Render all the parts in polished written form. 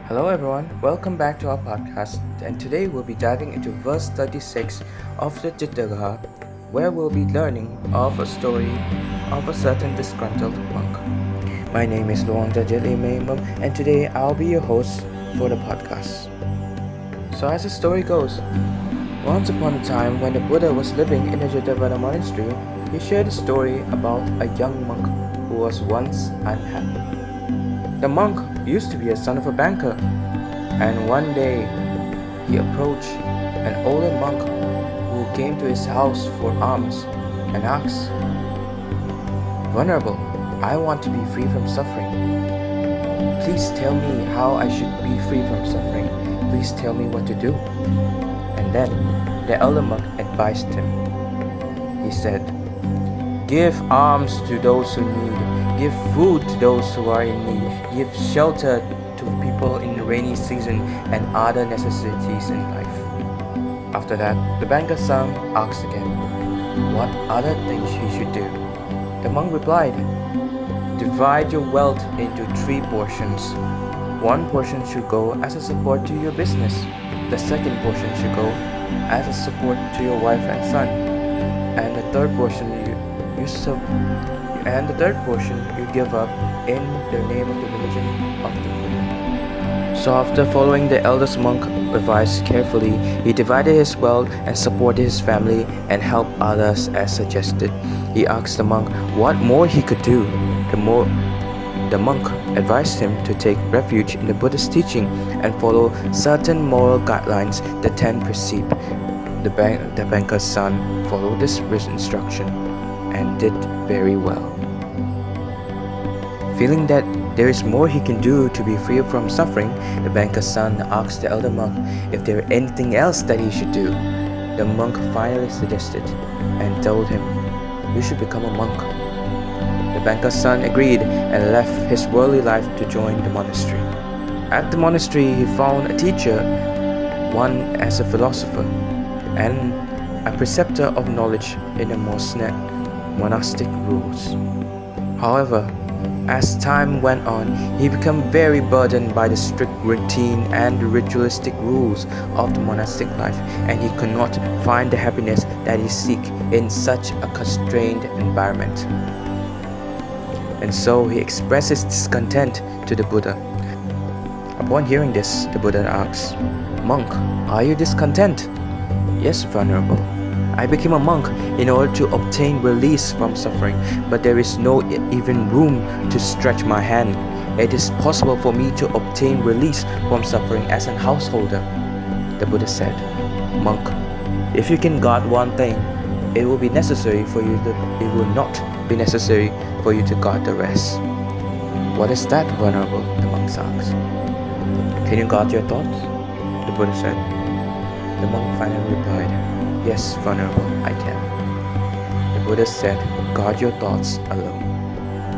Hello everyone, welcome back to our podcast, and today we'll be diving into verse 36 of the Jitagha, where we'll be learning of a story of a certain disgruntled monk. My name is Luang Jajali Maimam, and today I'll be your host for the podcast. So as the story goes, once upon a time when the Buddha was living in the Jitavada monastery, he shared a story about a young monk who was once unhappy. The monk used to be a son of a banker, and one day he approached an older monk who came to his house for alms and asked, "Venerable, I want to be free from suffering. Please tell me how I should be free from suffering. Please tell me what to do." And then the elder monk advised him. He said, "Give alms to those who need. Give food to those who are in need. Give shelter to people in the rainy season and other necessities in life." After that, the banker's son asked again, what other things he should do. The monk replied, "Divide your wealth into 3 portions. 1 portion should go as a support to your business. The second portion should go as a support to your wife and son. And the third portion you give up in the name of the religion of the Buddha." So after following the eldest monk advice carefully, he divided his wealth and supported his family and helped others as suggested. He asked the monk what more he could do. The monk advised him to take refuge in the Buddha's teaching and follow certain moral guidelines, the 10 precepts. The banker's son followed this instruction and did very well. Feeling that there is more he can do to be free from suffering, the banker's son asked the elder monk if there were anything else that he should do. The monk finally suggested and told him, "You should become a monk." The banker's son agreed and left his worldly life to join the monastery. At the monastery, he found a teacher, one as a philosopher, and a preceptor of knowledge in the monastic rules. However, as time went on, he became very burdened by the strict routine and the ritualistic rules of the monastic life, and he could not find the happiness that he seeks in such a constrained environment. And so he expressed his discontent to the Buddha. Upon hearing this, the Buddha asked, "Monk, are you discontent?" "Yes, Venerable. I became a monk in order to obtain release from suffering, but there is no even room to stretch my hand. It is possible for me to obtain release from suffering as a householder." The Buddha said, "Monk, if you can guard one thing, it will not be necessary for you to guard the rest." "What is that, Venerable?" the monk asked. "Can you guard your thoughts?" the Buddha said. The monk finally replied, "Yes, Venerable, I can." The Buddha said, "Guard your thoughts alone."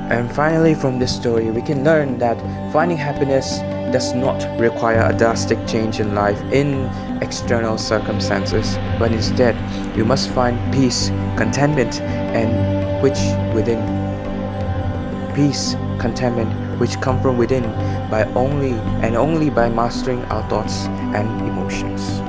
And finally, from this story, we can learn that finding happiness does not require a drastic change in life in external circumstances, but instead, you must find peace, contentment, which come from within only by mastering our thoughts and emotions.